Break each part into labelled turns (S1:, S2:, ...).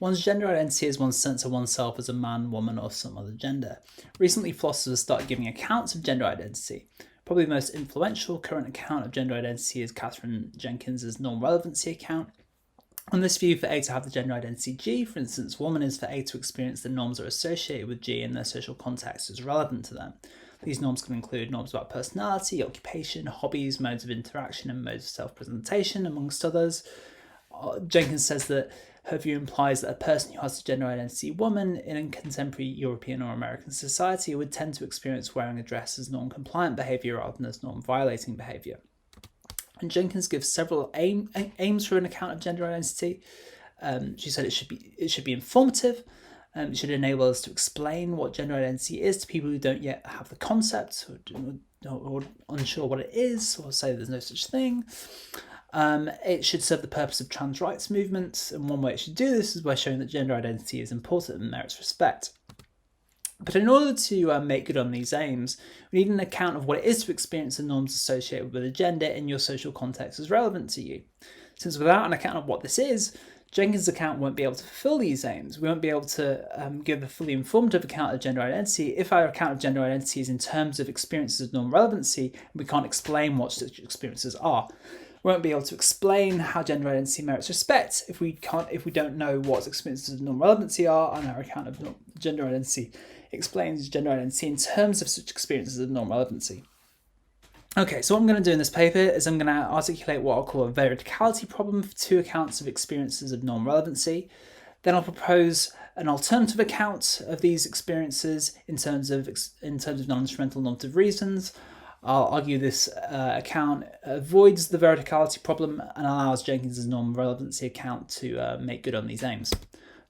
S1: One's gender identity is one's sense of oneself as a man, woman, or some other gender. Recently, philosophers started giving accounts of gender identity. Probably the most influential current account of gender identity is Katherine Jenkins's norm-relevancy account. On this view, for A to have the gender identity G, for instance, woman is for A to experience the norms that are associated with G and their social context is relevant to them. These norms can include norms about personality, occupation, hobbies, modes of interaction, and modes of self-presentation, amongst others. Jenkins says that her view implies that a person who has the gender identity woman in a contemporary European or American society would tend to experience wearing a dress as norm-compliant behaviour rather than as norm-violating behaviour. And Jenkins gives several aims for an account of gender identity. She said it should be informative. It should enable us to explain what gender identity is to people who don't yet have the concept or unsure what it is, or say there's no such thing. It should serve the purpose of trans rights movements, and one way it should do this is by showing that gender identity is important and merits respect. But in order to make good on these aims, we need an account of what it is to experience the norms associated with a gender in your social context as relevant to you. Since without an account of what this is, Jenkins' account won't be able to fulfill these aims. We won't be able to give a fully informative account of gender identity if our account of gender identity is in terms of experiences of norm-relevancy, and we can't explain what such experiences are. We won't be able to explain how gender identity merits respect if we don't know what experiences of norm-relevancy are, and our account of gender identity explains gender identity in terms of such experiences of norm-relevancy. Okay, so what I'm going to do in this paper is I'm going to articulate what I'll call a veridicality problem for two accounts of experiences of norm-relevancy. Then I'll propose an alternative account of these experiences in terms of non-instrumental normative reasons. I'll argue this account avoids the veridicality problem and allows Jenkins' norm-relevancy account to make good on these aims.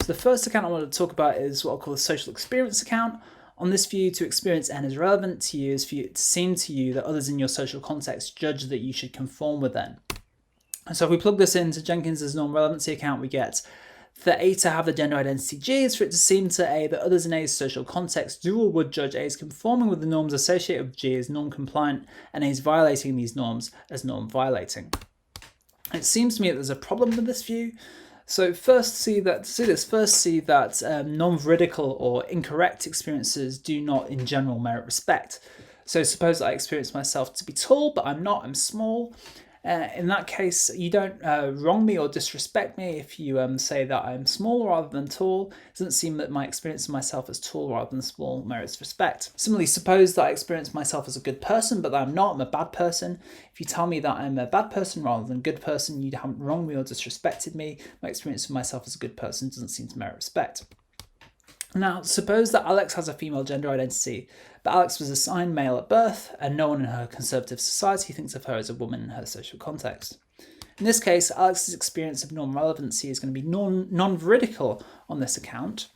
S1: So the first account I want to talk about is what I'll call a social experience account. On this view, to experience N is relevant to you is for it to seem to you that others in your social context judge that you should conform with N. And so if we plug this into Jenkins' norm-relevancy account, we get for A to have the gender identity G is for it to seem to A that others in A's social context do or would judge A as conforming with the norms associated with G as norm-compliant and A is violating these norms as norm-violating. It seems to me that there's a problem with this view. So first see that non-veridical or incorrect experiences do not in general merit respect. So suppose I experience myself to be tall, but I'm not, I'm small. In that case, you don't wrong me or disrespect me if you say that I'm small rather than tall. It doesn't seem that my experience of myself as tall rather than small merits respect. Similarly, suppose that I experience myself as a good person, but that I'm not, I'm a bad person. If you tell me that I'm a bad person rather than a good person, you haven't wronged me or disrespected me. My experience of myself as a good person doesn't seem to merit respect. Now, suppose that Alex has a female gender identity, but Alex was assigned male at birth, and no one in her conservative society thinks of her as a woman in her social context. In this case, Alex's experience of norm-relevancy is going to be non-veridical on this account.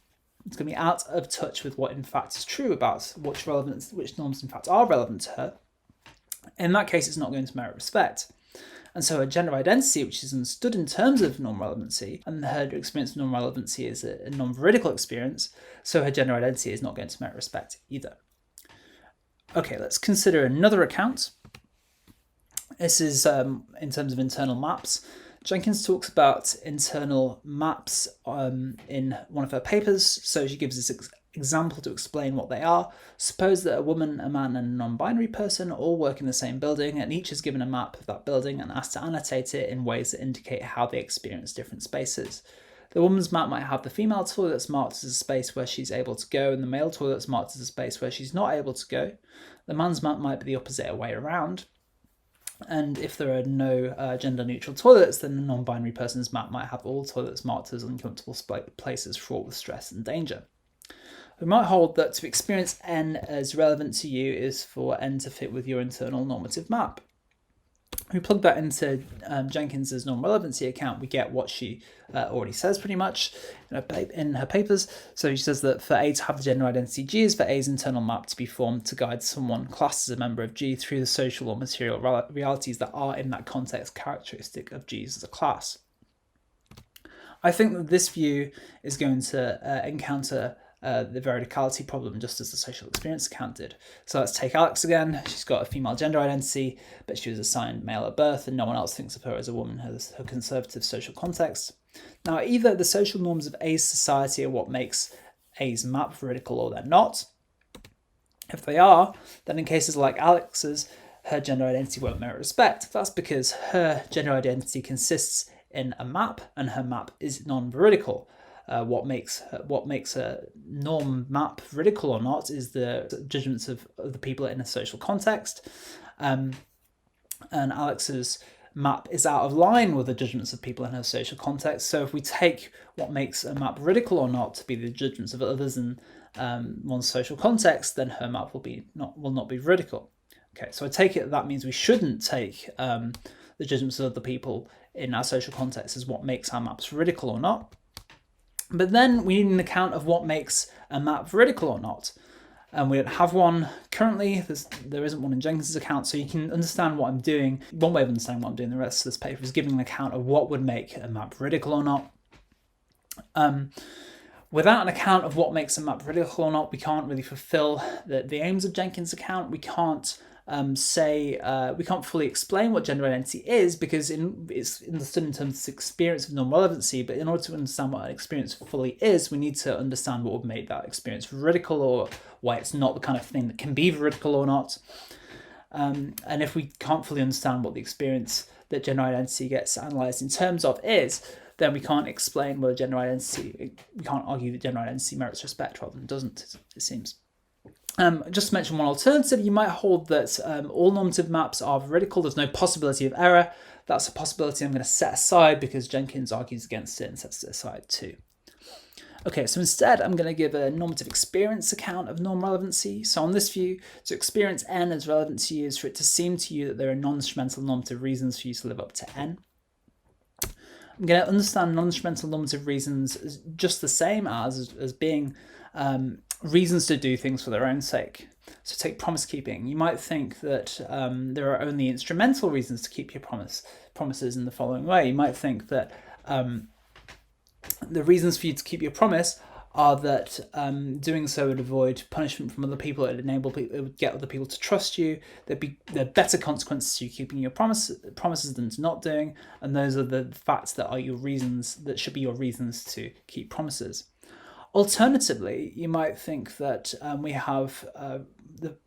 S1: It's going to be out of touch with what in fact is true about which norms in fact are relevant to her. In that case, it's not going to merit respect. And so her gender identity, which is understood in terms of norm-relevancy, and her experience of norm-relevancy is a non-veridical experience, so her gender identity is not going to merit respect either. Okay, let's consider another account. This is in terms of internal maps. Jenkins talks about internal maps in one of her papers, so she gives this example to explain what they are. Suppose that a woman, a man, and a non-binary person all work in the same building, and each is given a map of that building and asked to annotate it in ways that indicate how they experience different spaces. The woman's map might have the female toilets marked as a space where she's able to go, and the male toilets marked as a space where she's not able to go. The man's map might be the opposite way around. And if there are no gender-neutral toilets, then the non-binary person's map might have all toilets marked as uncomfortable places fraught with stress and danger. We might hold that to experience N as relevant to you is for N to fit with your internal normative map. We plug that into Jenkins' norm-relevancy account, we get what she already says pretty much in her papers. So she says that for A to have the gender identity G is for A's internal map to be formed to guide someone classed as a member of G through the social or material realities that are in that context characteristic of G's as a class. I think that this view is going to encounter the veridicality problem, just as the social experience account did. So let's take Alex again. She's got a female gender identity, but she was assigned male at birth, and no one else thinks of her as a woman, as her conservative social context. Now, either the social norms of A's society are what makes A's map veridical, or they're not. If they are, then in cases like Alex's, her gender identity won't merit respect. That's because her gender identity consists in a map, and her map is non-veridical. What makes a norm map veridical or not is the judgments of the people in a social context. And Alex's map is out of line with the judgments of people in her social context. So if we take what makes a map veridical or not to be the judgments of others in one's social context, then her map will not be veridical. Okay, so I take it that means we shouldn't take the judgments of other people in our social context as what makes our maps veridical or not. But then we need an account of what makes a map veridical or not. And we don't have one currently. There isn't one in Jenkins' account, so you can understand what I'm doing. One way of understanding what I'm doing in the rest of this paper is giving an account of what would make a map veridical or not. Without an account of what makes a map veridical or not, we can't really fulfill the aims of Jenkins' account. We can't we can't fully explain what gender identity is, because it's understood in terms of experience of norm-relevancy, but in order to understand what an experience fully is, we need to understand what would make that experience veridical, or why it's not the kind of thing that can be veridical or not. And if we can't fully understand what the experience that gender identity gets analysed in terms of is, then we can't explain whether gender identity, we can't argue that gender identity merits respect rather than doesn't, it seems. Just to mention one alternative, you might hold that all normative maps are veridical. There's no possibility of error. That's a possibility I'm going to set aside because Jenkins argues against it and sets it aside too. Okay, so instead I'm going to give a normative experience account of norm relevancy. So on this view, to experience N as relevant to you is for it to seem to you that there are non-instrumental normative reasons for you to live up to N. I'm going to understand non-instrumental normative reasons as just the same as being reasons to do things for their own sake. So take promise keeping. You might think that there are only instrumental reasons to keep your promises in the following way. You might think that the reasons for you to keep your promise are that doing so would avoid punishment from other people, it would get other people to trust you, there are better consequences to you keeping your promises than to not doing, and those are the facts that are your reasons, that should be your reasons to keep promises. Alternatively, you might think that we have the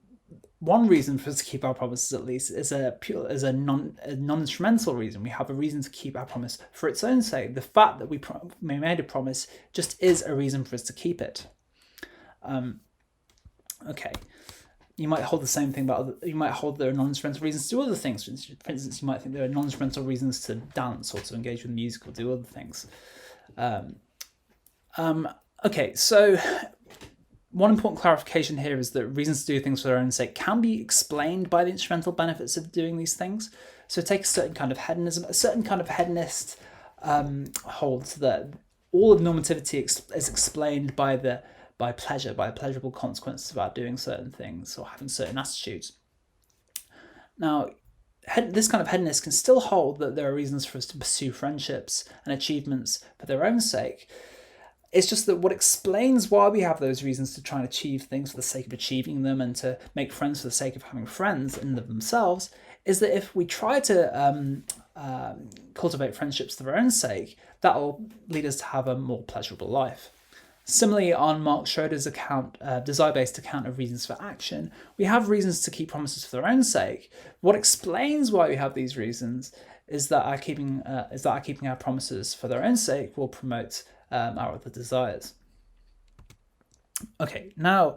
S1: one reason for us to keep our promises, at least, is a non-instrumental reason. We have a reason to keep our promise for its own sake. The fact that we made a promise just is a reason for us to keep it. Okay. You might hold the same thing about you might hold there are non-instrumental reasons to do other things. For instance, you might think there are non-instrumental reasons to dance or to engage with music or do other things. Okay, so one important clarification here is that reasons to do things for their own sake can be explained by the instrumental benefits of doing these things. So take a certain kind of hedonism. A certain kind of hedonist holds that all of normativity is explained by pleasure, by the pleasurable consequences about doing certain things or having certain attitudes. Now, this kind of hedonist can still hold that there are reasons for us to pursue friendships and achievements for their own sake. It's just that what explains why we have those reasons to try and achieve things for the sake of achieving them and to make friends for the sake of having friends in themselves is that if we try to cultivate friendships for their own sake, that will lead us to have a more pleasurable life. Similarly, on Mark Schroeder's account, desire-based account of reasons for action, we have reasons to keep promises for their own sake. What explains why we have these reasons is that our keeping our promises for their own sake will promote our other desires. Okay, now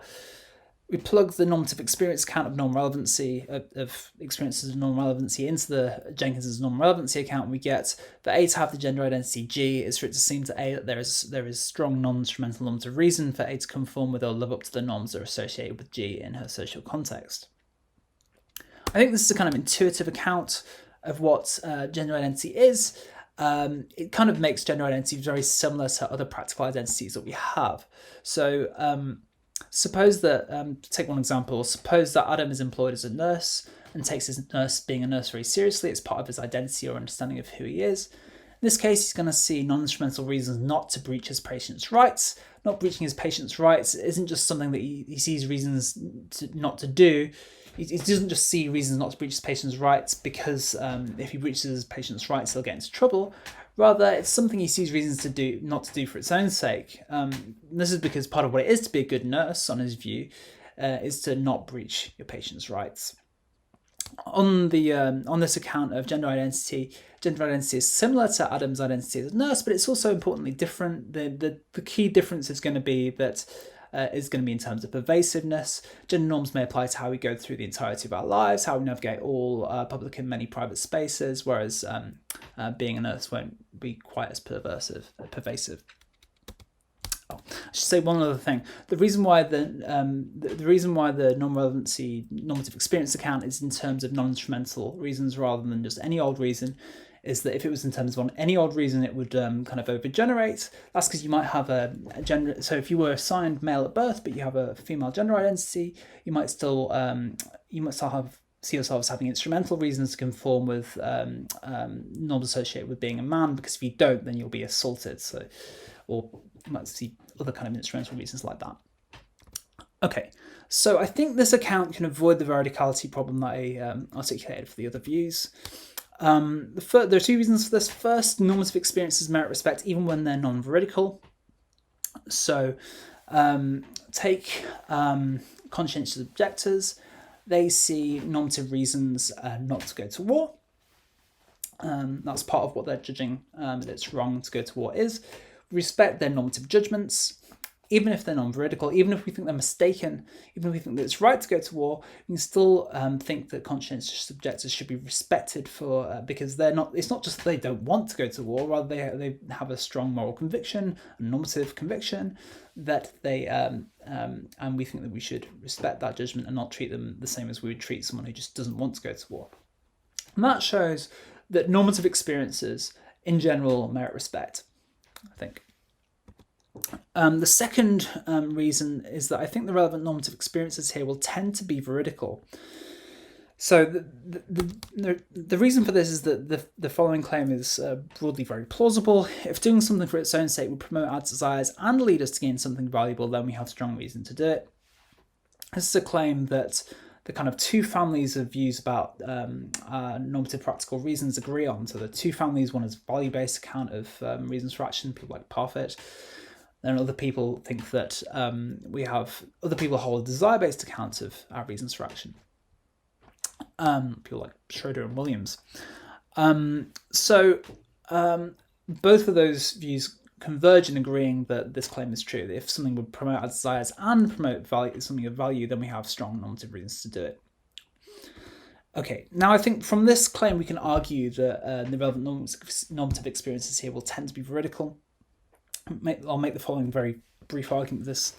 S1: we plug the normative experience account of norm-relevancy, of experiences of norm-relevancy into the Jenkins' norm-relevancy account. We get for A to have the gender identity G is for it to seem to A that there is strong non-instrumental normative reason for A to conform with or live up to the norms that are associated with G in her social context. I think this is a kind of intuitive account of what gender identity is. It kind of makes gender identity very similar to other practical identities that we have. So suppose that, to take one example, suppose that Adam is employed as a nurse and takes his being a nurse very seriously. It's part of his identity or understanding of who he is. this case, he's going to see non-instrumental reasons not to breach his patient's rights. Not breaching his patient's rights isn't just something that he sees reasons not to do. He doesn't just see reasons not to breach his patient's rights because if he breaches his patient's rights, he'll get into trouble. Rather, it's something he sees reasons to do, not to do for its own sake. This is because part of what it is to be a good nurse, on his view, is to not breach your patient's rights. On this account of gender identity is similar to Adam's identity as a nurse, but it's also importantly different. The key difference is going to be that in terms of pervasiveness. Gender norms may apply to how we go through the entirety of our lives, how we navigate all public and many private spaces, whereas being a nurse won't be quite as pervasive. I should say one other thing. The reason why the norm-relevancy normative experience account is in terms of non-instrumental reasons rather than just any old reason is that if it was in terms of any old reason, it would kind of overgenerate. That's because you might have a gender. So if you were assigned male at birth, but you have a female gender identity, you might still see yourself as having instrumental reasons to conform with norms associated with being a man. Because if you don't, then you'll be assaulted. So, or you might see other kind of instrumental reasons like that. Okay, so I think this account can avoid the veridicality problem that I articulated for the other views. There are two reasons for this. First, normative experiences merit respect even when they're non-veridical. So take conscientious objectors. They see normative reasons not to go to war. That's part of what they're judging that it's wrong to go to war is. Respect their normative judgments, even if they're non-veridical, even if we think they're mistaken, even if we think that it's right to go to war, we can still think that conscientious objectors should be respected for because they're not. It's not just that they don't want to go to war; rather they have a strong moral conviction, a normative conviction that they and we think that we should respect that judgment and not treat them the same as we would treat someone who just doesn't want to go to war. And that shows that normative experiences in general merit respect, I think. The second reason is that I think the relevant normative experiences here will tend to be veridical. So the reason for this is that the following claim is broadly very plausible. If doing something for its own sake would promote our desires and lead us to gain something valuable, then we have strong reason to do it. This is a claim that the kind of two families of views about normative practical reasons agree on. So the two families, one is value-based account of reasons for action, people like Parfit. Then other people think that other people hold a desire-based account of our reasons for action. People like Schroeder and Williams. Both of those views converge in agreeing that this claim is true. That if something would promote our desires and promote something of value, then we have strong normative reasons to do it. Okay, now I think from this claim we can argue that the relevant normative experiences here will tend to be veridical. I'll make the following very brief argument with this.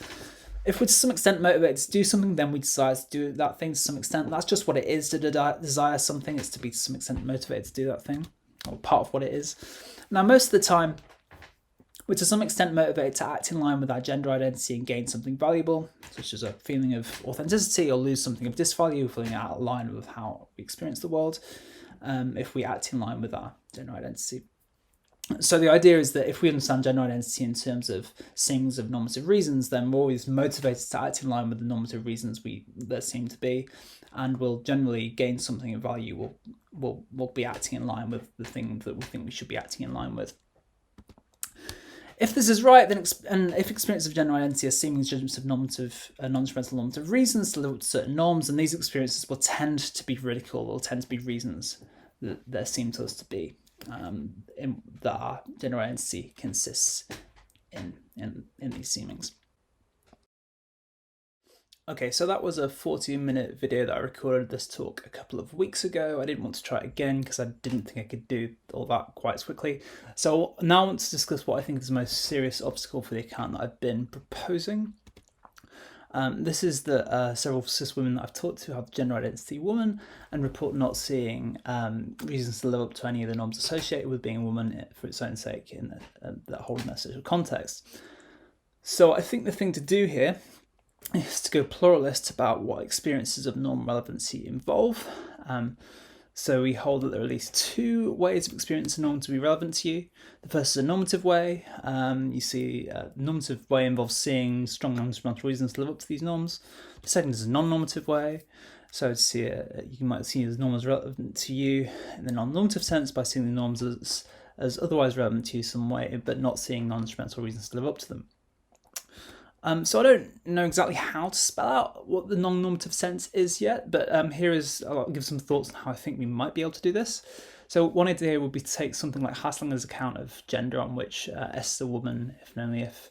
S1: If we're to some extent motivated to do something, then we desire to do that thing to some extent. That's just what it is to desire something. It's to be to some extent motivated to do that thing, or part of what it is. Now, most of the time, we're to some extent motivated to act in line with our gender identity and gain something valuable, such as a feeling of authenticity, or lose something of disvalue, feeling out of line with how we experience the world, if we act in line with our gender identity. So the idea is that if we understand gender identity in terms of seemings of normative reasons, then we're always motivated to act in line with the normative reasons there seem to be, and we'll generally gain something of value. We'll be acting in line with the thing that we think we should be acting in line with. If this is right, then and if experiences of gender identity are seeming judgments of non-instrumental normative reasons to live up to certain norms, and these experiences will tend to be veridical, or tend to be reasons that there seem to us to be. That our gender identity consists in these seemings. Okay, so that was a 40-minute video that I recorded this talk a couple of weeks ago. I didn't want to try it again because I didn't think I could do all that quite as quickly. So now I want to discuss what I think is the most serious obstacle for the account that I've been proposing. This is that several cis women that I've talked to have gender identity woman and report not seeing reasons to live up to any of the norms associated with being a woman for its own sake in that whole in their social context. So I think the thing to do here is to go pluralist about what experiences of norm relevancy involve. So we hold that there are at least two ways of experiencing a norm to be relevant to you. The first is a normative way. You see, the normative way involves seeing strong non-instrumental reasons to live up to these norms. The second is a non-normative way. So to see you might see the norm as relevant to you in the non-normative sense by seeing the norms as otherwise relevant to you some way, but not seeing non-instrumental reasons to live up to them. So I don't know exactly how to spell out what the non-normative sense is yet, but I'll give some thoughts on how I think we might be able to do this. So one idea would be to take something like Haslinger's account of gender, on which S is a woman, if and only if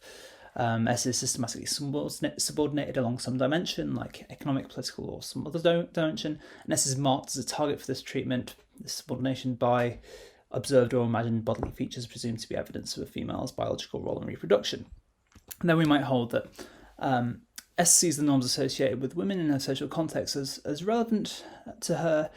S1: S is systematically subordinated along some dimension, like economic, political, or some other dimension, and S is marked as a target for this treatment, this subordination, by observed or imagined bodily features presumed to be evidence of a female's biological role in reproduction. And then we might hold that S sees the norms associated with women in her social context as relevant to her,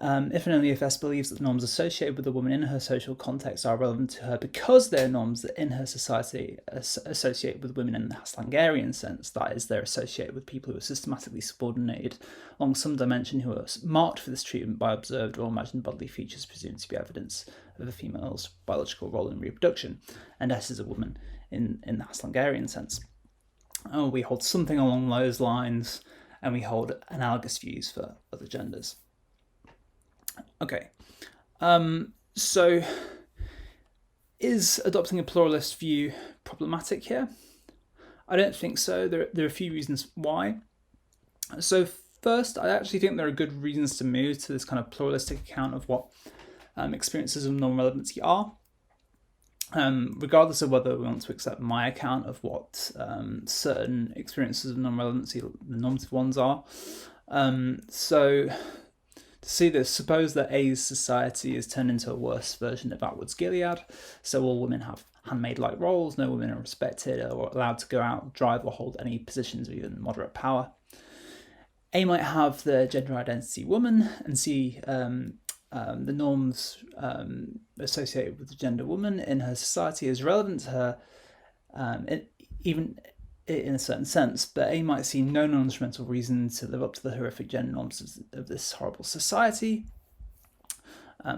S1: if and only if S believes that the norms associated with the woman in her social context are relevant to her because they're norms that in her society are associated with women in the Haslangerian sense, that is, they're associated with people who are systematically subordinated along some dimension, who are marked for this treatment by observed or imagined bodily features presumed to be evidence of a female's biological role in reproduction, and S is a woman in the Haslangerian sense. We hold something along those lines, and we hold analogous views for other genders. Okay, so is adopting a pluralist view problematic here? I don't think so. There are a few reasons why. So first, I actually think there are good reasons to move to this kind of pluralistic account of what experiences of norm-relevancy are. Regardless of whether we want to accept my account of what certain experiences of norm-relevancy, the normative ones, are. So to see this, suppose that A's society is turned into a worse version of Atwood's Gilead, so all women have handmaid-like roles, no women are respected or allowed to go out, drive, or hold any positions of even moderate power. A might have the gender identity woman and see the norms associated with the gender woman in her society is relevant to her, even in a certain sense, but A might see no non-instrumental reason to live up to the horrific gender norms of this horrible society,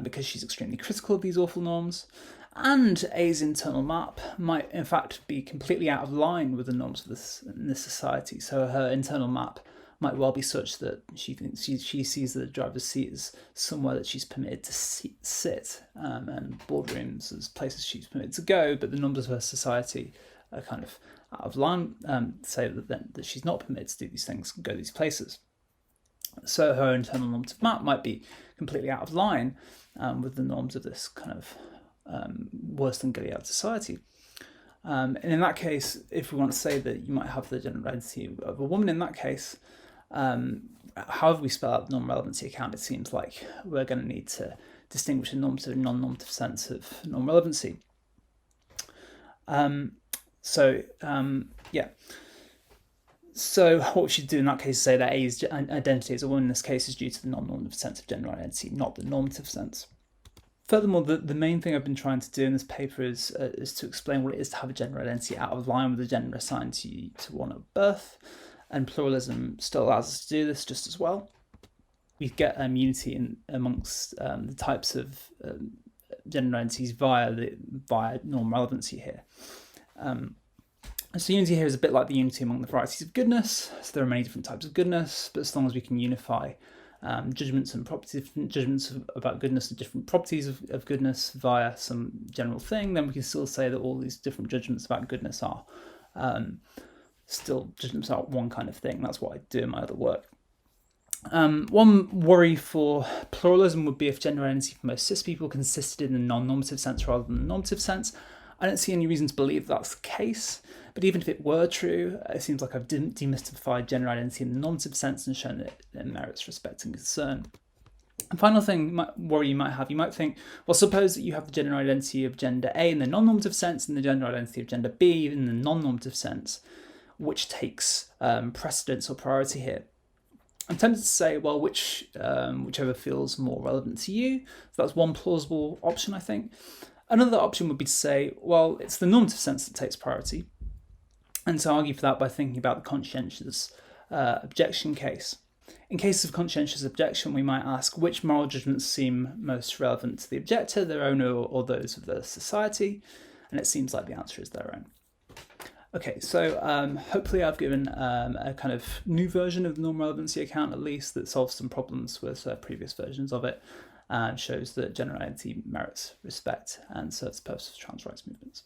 S1: because she's extremely critical of these awful norms, and A's internal map might in fact be completely out of line with the norms of this society. So her internal map might well be such that she thinks she sees the driver's seat as somewhere that she's permitted to sit, and boardrooms as places she's permitted to go, but the norms of her society are kind of out of line, say that she's not permitted to do these things, go these places. So her internal normative map might be completely out of line with the norms of this kind of worse than Gilead society. And in that case, if we want to say that you might have the gender identity of a woman in that case, however we spell out the norm-relevancy account, it seems like we're going to need to distinguish a normative and non-normative sense of norm-relevancy. So what we should do in that case is say that A's identity as a woman in this case is due to the non-normative sense of gender identity, not the normative sense. Furthermore, the main thing I've been trying to do in this paper is to explain what it is to have a gender identity out of line with the gender assigned to you to one at birth, and pluralism still allows us to do this just as well. We get unity amongst the types of gender identities via norm-relevancy here. So unity here is a bit like the unity among the varieties of goodness. So there are many different types of goodness, but as long as we can unify judgments and properties, different judgments about goodness and different properties of goodness via some general thing, then we can still say that all these different judgments about goodness are still judgments about one kind of thing. That's what I do in my other work. One worry for pluralism would be if gender identity for most cis people consisted in the non-normative sense rather than the normative sense. I don't see any reason to believe that's the case, but even if it were true, it seems like I've demystified gender identity in the normative sense and shown that it merits respect and concern. And final thing, worry you might have, you might think, well, suppose that you have the gender identity of gender A in the non-normative sense and the gender identity of gender B in the non-normative sense, which takes precedence or priority here. I'm tempted to say, well, whichever feels more relevant to you. So that's one plausible option, I think. Another option would be to say, well, it's the normative sense that takes priority, and to argue for that by thinking about the conscientious objection case. In case of conscientious objection, we might ask which moral judgments seem most relevant to the objector, their own or those of the society, and it seems like the answer is their own. Okay, so hopefully I've given a kind of new version of the norm relevancy account, at least, that solves some problems with previous versions of it, and shows that general identity merits respect and serves the purpose of trans rights movements.